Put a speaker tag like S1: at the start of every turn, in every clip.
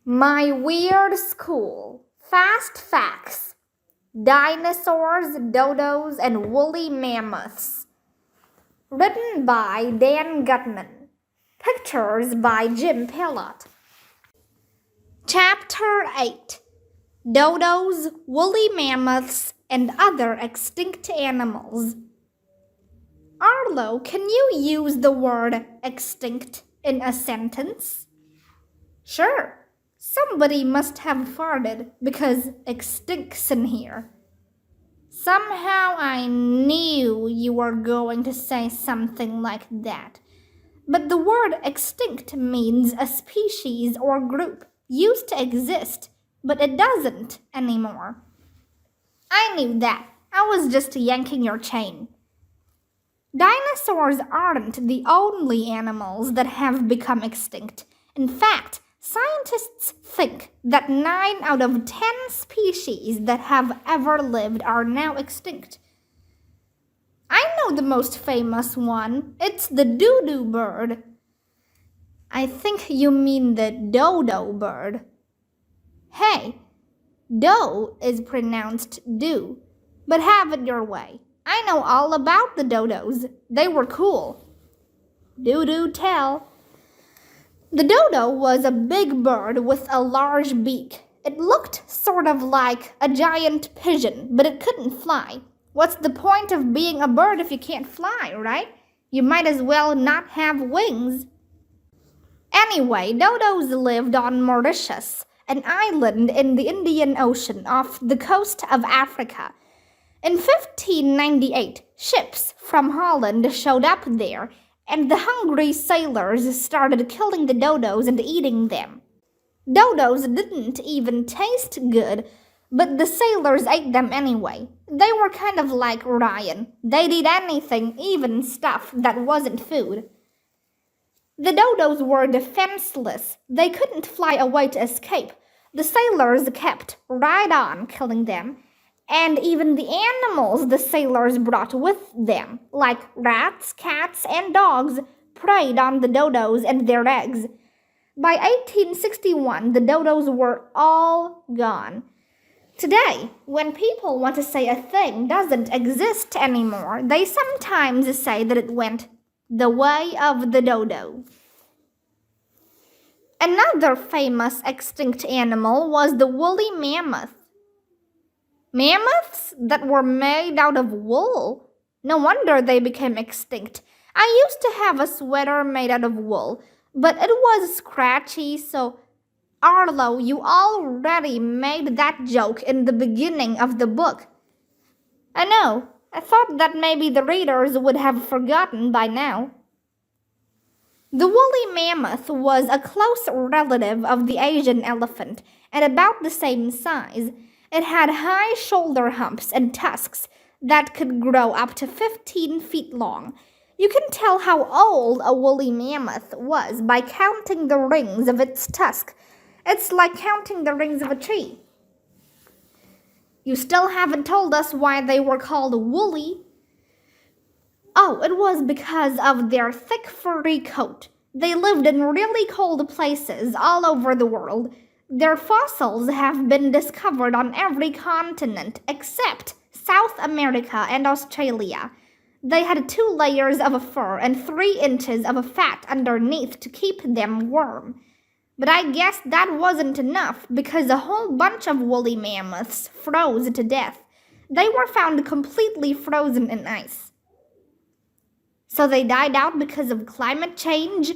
S1: My Weird School. Fast Facts. Dinosaurs, Dodos, and Woolly Mammoths. Written by Dan Gutman. Pictures by Jim Pillot. Chapter 8. Dodos, Woolly Mammoths, and Other Extinct Animals. Arlo, can you use the word extinct in a sentence? Sure. Somebody must have farted because extinct's in here. Somehow I knew you were going to say something like that. But the word extinct means a species or group used to exist, but it doesn't anymore. I knew that. I was just yanking your chain. Dinosaurs aren't the only animals that have become extinct. In fact, scientists think that 9 out of 10 species that have ever lived are now extinct. I know the most famous one. It's the dodo bird. I think you mean the dodo bird. Hey, do is pronounced do, but have it your way. I know all about the dodos. They were cool. Do tell. The dodo was a big bird with a large beak. It looked sort of like a giant pigeon, but it couldn't fly. What's the point of being a bird if you can't fly, right? You might as well not have wings. Anyway, dodos lived on Mauritius, an island in the Indian Ocean off the coast of Africa. In 1598, ships from Holland showed up there, and the hungry sailors started killing the dodos and eating them. Dodos didn't even taste good, but the sailors ate them anyway. They were kind of like Ryan. They'd eat anything, even stuff that wasn't food. The dodos were defenseless. They couldn't fly away to escape. The sailors kept right on killing them, and even the animals the sailors brought with them, like rats, cats, and dogs, preyed on the dodos and their eggs. By 1861, the dodos were all gone. Today, when people want to say a thing doesn't exist anymore, they sometimes say that it went the way of the dodo. Another famous extinct animal was the woolly mammoth. Mammoths that were made out of wool? No wonder they became extinct. I used to have a sweater made out of wool, but it was scratchy, so Arlo, you already made that joke in the beginning of the book. I know. I thought that maybe the readers would have forgotten by now. The woolly mammoth was a close relative of the Asian elephant and about the same size. It had high shoulder humps and tusks that could grow up to 15 feet long. You can tell how old a woolly mammoth was by counting the rings of its tusk. It's like counting the rings of a tree. You still haven't told us why they were called woolly. Oh, it was because of their thick furry coat. They lived in really cold places all over the world. Their fossils have been discovered on every continent except South America and Australia. They had 2 layers of fur and 3 inches of fat underneath to keep them warm. But I guess that wasn't enough because a whole bunch of woolly mammoths froze to death. They were found completely frozen in ice. So they died out because of climate change?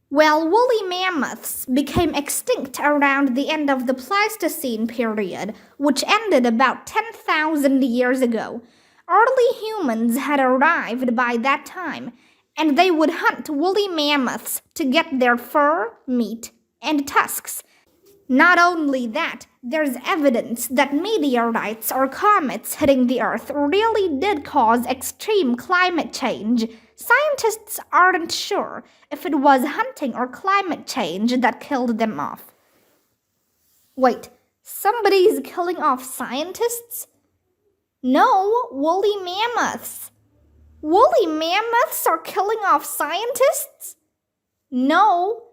S1: Well, woolly mammoths became extinct around the end of the Pleistocene period, which ended about 10,000 years ago. Early humans had arrived by that time, and they would hunt woolly mammoths to get their fur, meat, and tusks. Not only that, there's evidence that meteorites or comets hitting the Earth really did cause extreme climate change. Scientists aren't sure if it was hunting or climate change that killed them off. Wait, somebody's killing off scientists? No, woolly mammoths. Woolly mammoths are killing off scientists? No,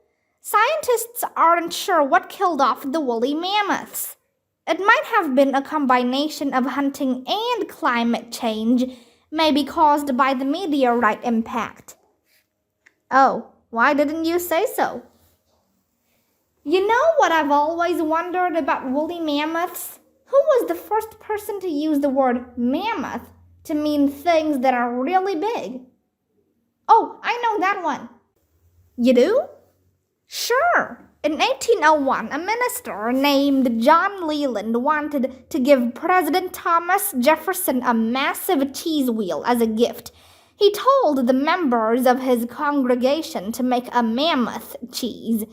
S1: Scientists aren't sure what killed off the woolly mammoths. It might have been a combination of hunting and climate change, maybe caused by the meteorite impact. Oh, why didn't you say so? You know what I've always wondered about woolly mammoths? Who was the first person to use the word mammoth to mean things that are really big? Oh, I know that one. You do? Sure. In 1801, a minister named John Leland wanted to give President Thomas Jefferson a massive cheese wheel as a gift. He told the members of his congregation to make a mammoth cheese.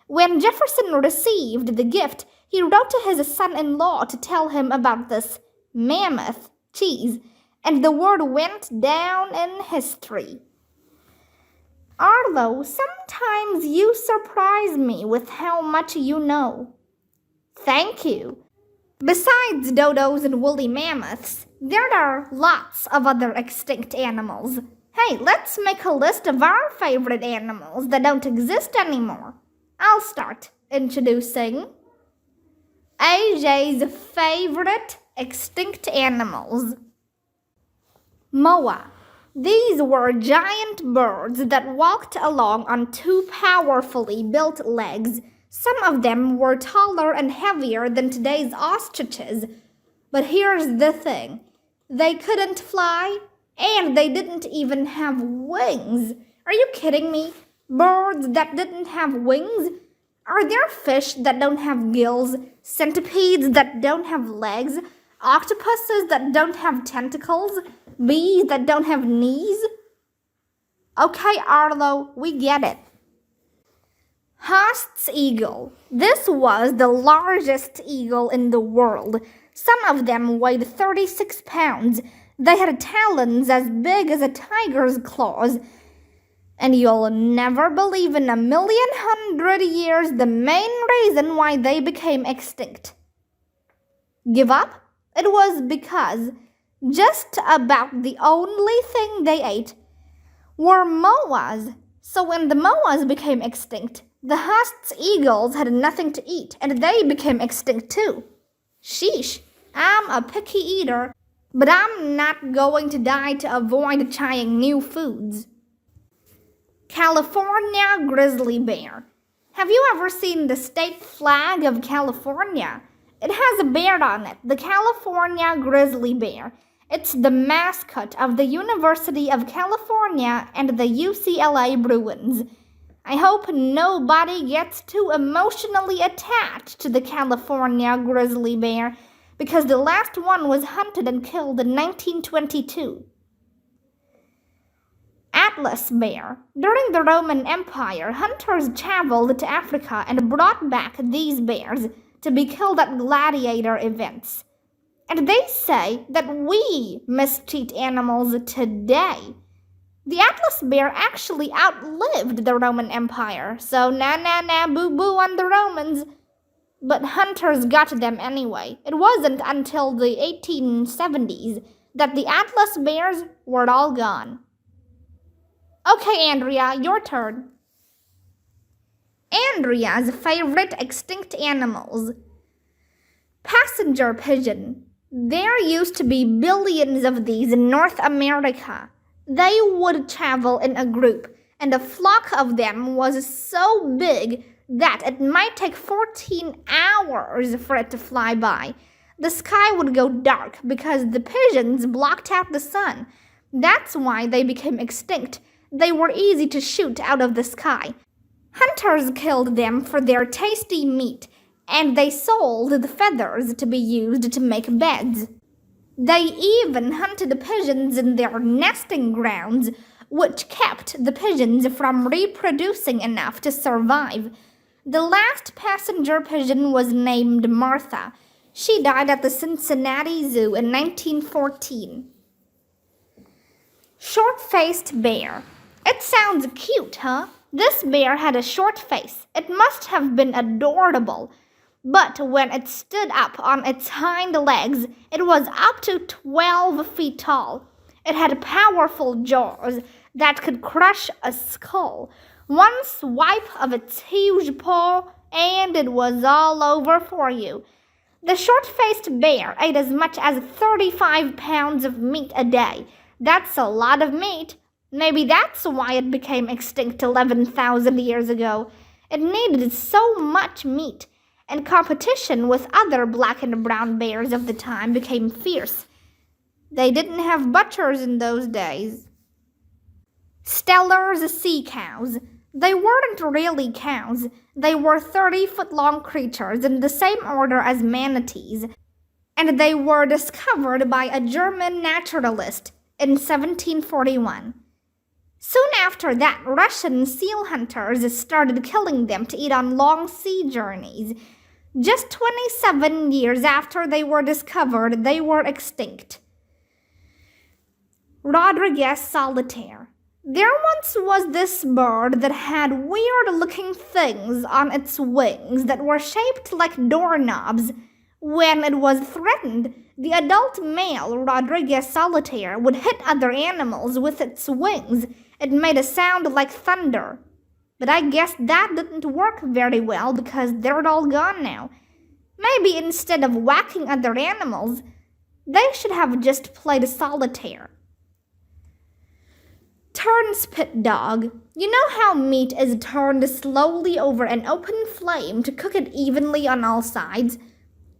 S1: When Jefferson received the gift, he wrote to his son-in-law to tell him about this mammoth cheese, and the word went down in history. Arlo, sometimes you surprise me with how much you know. Thank you. Besides dodos and woolly mammoths, there are lots of other extinct animals. Hey, let's make a list of our favorite animals that don't exist anymore. I'll start introducing AJ's favorite extinct animals. Moa. These were giant birds that walked along on two powerfully built legs. Some of them were taller and heavier than today's ostriches. But here's the thing. They couldn't fly, and they didn't even have wings. Are you kidding me? Birds that didn't have wings? Are there fish that don't have gills? Centipedes that don't have legs? Octopuses that don't have tentacles? Bees that don't have knees? Okay, Arlo, we get it. Haast's eagle. This was the largest eagle in the world. Some of them weighed 36 pounds. They had talons as big as a tiger's claws. And you'll never believe in 1,100,000 years the main reason why they became extinct. Give up? It was because just about the only thing they ate were moas. So when the moas became extinct, the Haast's eagles had nothing to eat, and they became extinct too. Sheesh, I'm a picky eater, but I'm not going to die to avoid trying new foods. California grizzly bear. Have you ever seen the state flag of California? It has a bear on it, the California grizzly bear. It's the mascot of the University of California and the UCLA Bruins. I hope nobody gets too emotionally attached to the California grizzly bear, because the last one was hunted and killed in 1922. Atlas bear. During the Roman Empire, hunters traveled to Africa and brought back these bears to be killed at gladiator events. And they say that we mistreat animals today. The Atlas bear actually outlived the Roman Empire, so boo-boo on the Romans. But hunters got them anyway. It wasn't until the 1870s that the Atlas bears were all gone. Okay, Andrea, your turn. Andrea's favorite extinct animals. Passenger pigeon. There used to be billions of these in North America. They would travel in a group, and a flock of them was so big that it might take 14 hours for it to fly by. The sky would go dark because the pigeons blocked out the sun. That's why they became extinct. They were easy to shoot out of the sky. Hunters killed them for their tasty meat, and they sold the feathers to be used to make beds. They even hunted pigeons in their nesting grounds, which kept the pigeons from reproducing enough to survive. The last passenger pigeon was named Martha. She died at the Cincinnati Zoo in 1914. Short-faced bear. It sounds cute, huh? This bear had a short face. It must have been adorable. But when it stood up on its hind legs, it was up to 12 feet tall. It had powerful jaws that could crush a skull. One swipe of its huge paw, and it was all over for you. The short-faced bear ate as much as 35 pounds of meat a day. That's a lot of meat. Maybe that's why it became extinct 11,000 years ago. It needed so much meat, and competition with other black and brown bears of the time became fierce. They didn't have butchers in those days. Steller's sea cows. They weren't really cows. They were 30-foot-long creatures in the same order as manatees, and they were discovered by a German naturalist in 1741. Soon after that, Russian seal hunters started killing them to eat on long sea journeys. Just 27 years after they were discovered, they were extinct. Rodriguez solitaire. There once was this bird that had weird-looking things on its wings that were shaped like doorknobs. When it was threatened, the adult male Rodriguez solitaire would hit other animals with its wings. It made a sound like thunder. But I guess that didn't work very well because they're all gone now. Maybe instead of whacking other animals, they should have just played solitaire. Turnspit dog. You know how meat is turned slowly over an open flame to cook it evenly on all sides?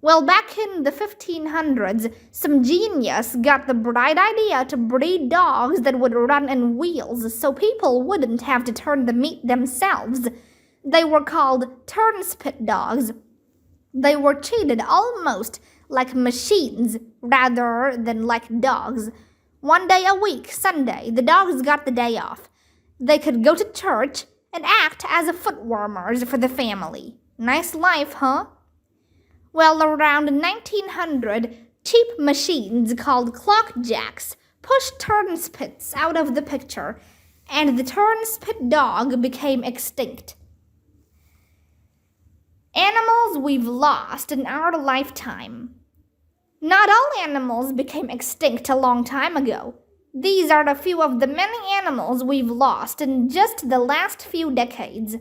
S1: Well, back in the 1500s, some genius got the bright idea to breed dogs that would run in wheels so people wouldn't have to turn the meat themselves. They were called turnspit dogs. They were treated almost like machines rather than like dogs. One day a week, Sunday, the dogs got the day off. They could go to church and act as foot warmers for the family. Nice life, huh? Well, around 1900, cheap machines called clock jacks pushed turnspits out of the picture, and the turnspit dog became extinct. Animals we've lost in our lifetime. Not all animals became extinct a long time ago. These are a few of the many animals we've lost in just the last few decades.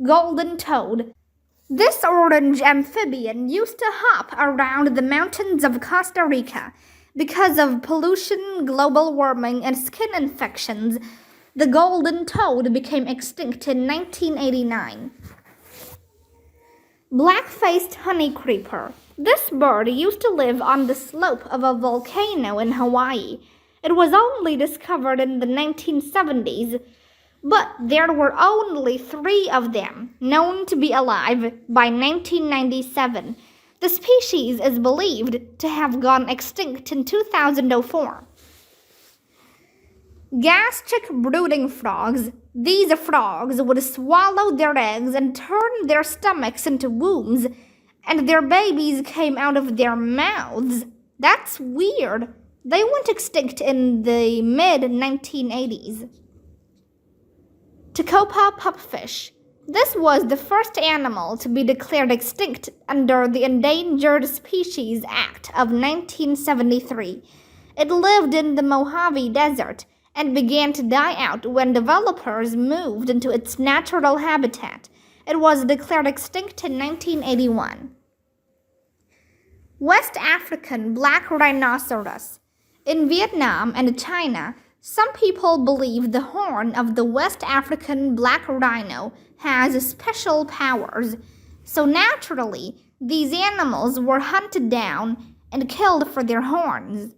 S1: Golden toad. This orange amphibian used to hop around the mountains of Costa Rica. Because of pollution, global warming, and skin infections, the golden toad became extinct in 1989. Black-faced honey creeper. This bird used to live on the slope of a volcano in Hawaii. It was only discovered in the 1970s, but there were only 3 of them known to be alive by 1997. The species is believed to have gone extinct in 2004. Gastric brooding frogs. These frogs would swallow their eggs and turn their stomachs into wombs, and their babies came out of their mouths. That's weird. They went extinct in the mid-1980s. Tacopa pupfish. This was the first animal to be declared extinct under the Endangered Species Act of 1973. It lived in the Mojave Desert and began to die out when developers moved into its natural habitat. It was declared extinct in 1981. West African black rhinoceros. In Vietnam and China, some people believe the horn of the West African black rhino has special powers. So naturally, these animals were hunted down and killed for their horns.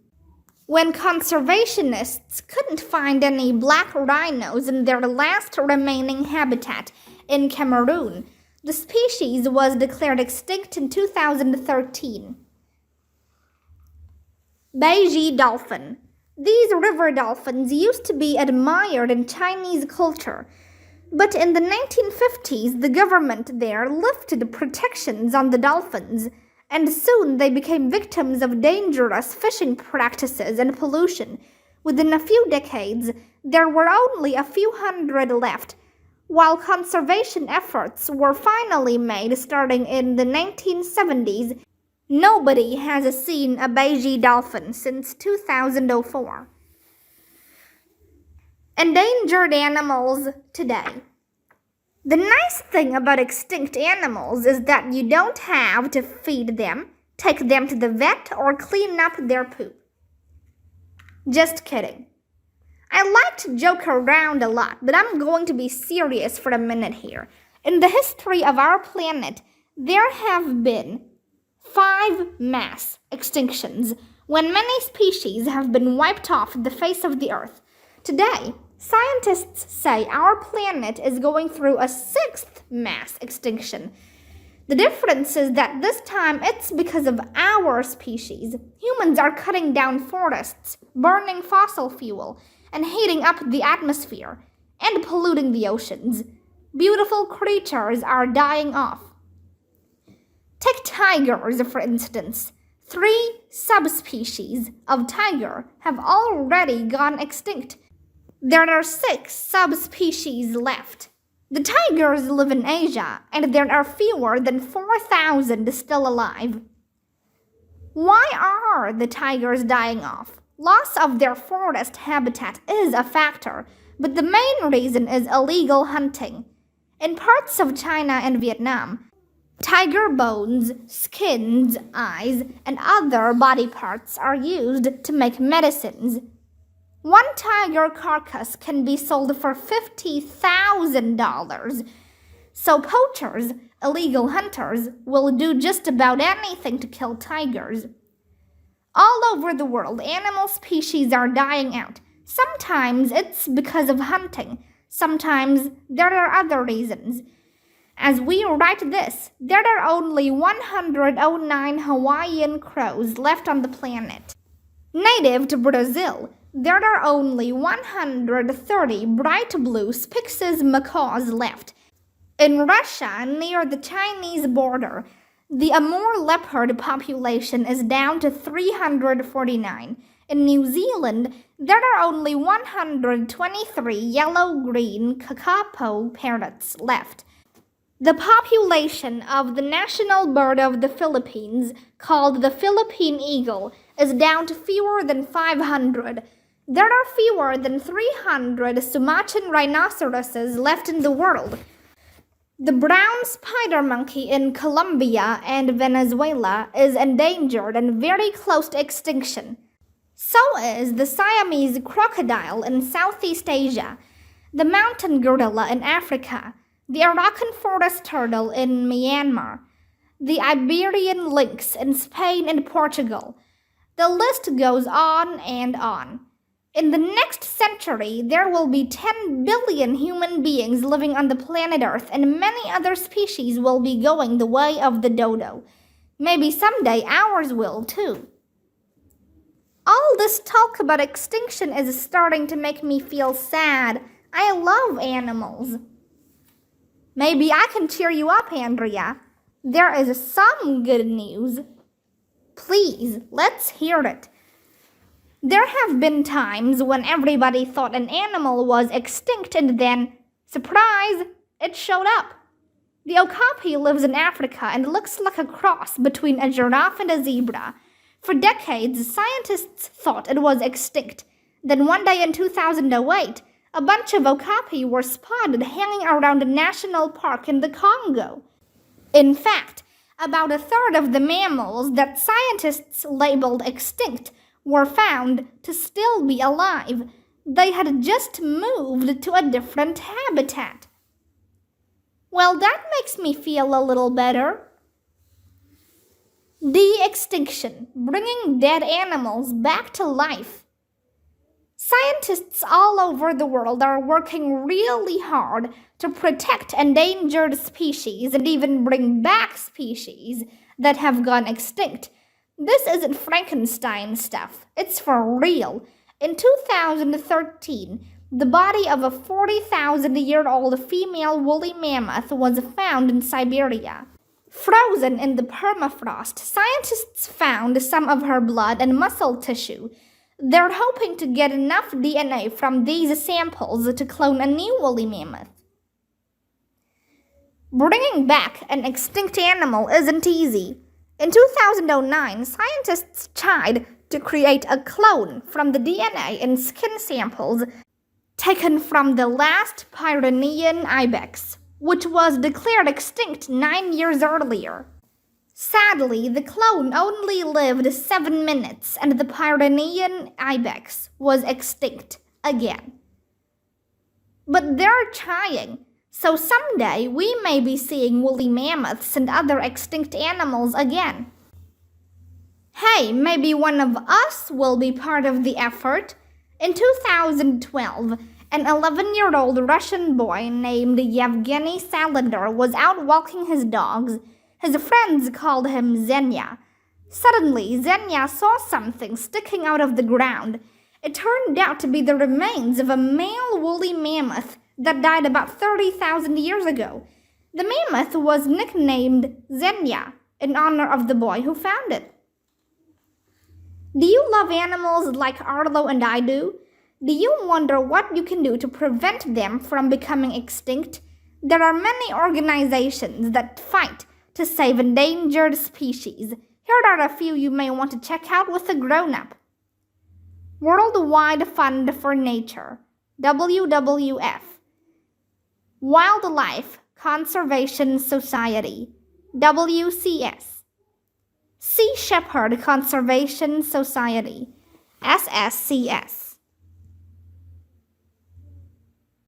S1: When conservationists couldn't find any black rhinos in their last remaining habitat in Cameroon, the species was declared extinct in 2013. Beige dolphin. These river dolphins used to be admired in Chinese culture, but in the 1950s the government there lifted protections on the dolphins, and soon they became victims of dangerous fishing practices and pollution. Within a few decades, there were only a few hundred left, while conservation efforts were finally made starting in the 1970s. Nobody has seen a beige dolphin since 2004. Endangered animals today. The nice thing about extinct animals is that you don't have to feed them, take them to the vet, or clean up their poop. Just kidding. I like to joke around a lot, but I'm going to be serious for a minute here. In the history of our planet, there have been 5 mass extinctions when many species have been wiped off the face of the earth. Today, scientists say our planet is going through a 6th mass extinction. The difference is that this time it's because of our species. Humans are cutting down forests, burning fossil fuel, and heating up the atmosphere, and polluting the oceans. Beautiful creatures are dying off. Take tigers, for instance. 3 subspecies of tiger have already gone extinct. There are 6 subspecies left. The tigers live in Asia, and there are fewer than 4,000 still alive. Why are the tigers dying off? Loss of their forest habitat is a factor, but the main reason is illegal hunting. In parts of China and Vietnam, tiger bones, skins, eyes, and other body parts are used to make medicines. One tiger carcass can be sold for $50,000. So poachers, illegal hunters, will do just about anything to kill tigers. All over the world, animal species are dying out. Sometimes it's because of hunting. Sometimes there are other reasons. As we write this, there are only 109 Hawaiian crows left on the planet. Native to Brazil, there are only 130 bright blue Spix's macaws left. In Russia, near the Chinese border, the Amur leopard population is down to 349. In New Zealand, there are only 123 yellow-green kakapo parrots left. The population of the national bird of the Philippines, called the Philippine eagle, is down to fewer than 500. There are fewer than 300 Sumatran rhinoceroses left in the world. The brown spider monkey in Colombia and Venezuela is endangered and very close to extinction. So is the Siamese crocodile in Southeast Asia, the mountain gorilla in Africa, the Arakan forest turtle in Myanmar, the Iberian lynx in Spain and Portugal. The list goes on and on. In the next century, there will be 10 billion human beings living on the planet Earth, and many other species will be going the way of the dodo. Maybe someday ours will too. All this talk about extinction is starting to make me feel sad. I love animals. Maybe I can cheer you up, Andrea. There is some good news. Please, let's hear it. There have been times when everybody thought an animal was extinct and then, surprise, it showed up. The okapi lives in Africa and looks like a cross between a giraffe and a zebra. For decades, scientists thought it was extinct. Then one day in 2008, a bunch of okapi were spotted hanging around a national park in the Congo. In fact, about a third of the mammals that scientists labeled extinct were found to still be alive. They had just moved to a different habitat. Well, that makes me feel a little better. De-extinction, bringing dead animals back to life. Scientists all over the world are working really hard to protect endangered species and even bring back species that have gone extinct. This isn't Frankenstein stuff. It's for real. In 2013, the body of a 40,000-year-old female woolly mammoth was found in Siberia. Frozen in the permafrost, scientists found some of her blood and muscle tissue. They're hoping to get enough DNA from these samples to clone a new woolly mammoth. Bringing back an extinct animal isn't easy. In 2009, scientists tried to create a clone from the DNA in skin samples taken from the last Pyrenean ibex, which was declared extinct 9 years earlier. Sadly, the clone only lived 7 minutes and the Pyrenean ibex was extinct again. But they're trying, so someday we may be seeing woolly mammoths and other extinct animals again. Hey, maybe one of us will be part of the effort. In 2012, an 11-year-old Russian boy named Yevgeny Salander was out walking his dogs. His friends called him Zenya. Suddenly, Zenya saw something sticking out of the ground. It turned out to be the remains of a male woolly mammoth that died about 30,000 years ago. The mammoth was nicknamed Zenya in honor of the boy who found it. Do you love animals like Arlo and I do? Do you wonder what you can do to prevent them from becoming extinct? There are many organizations that fight to save endangered species. Here are a few you may want to check out with a grown-up. Worldwide Fund for Nature, WWF. Wildlife Conservation Society, WCS. Sea Shepherd Conservation Society, SSCS.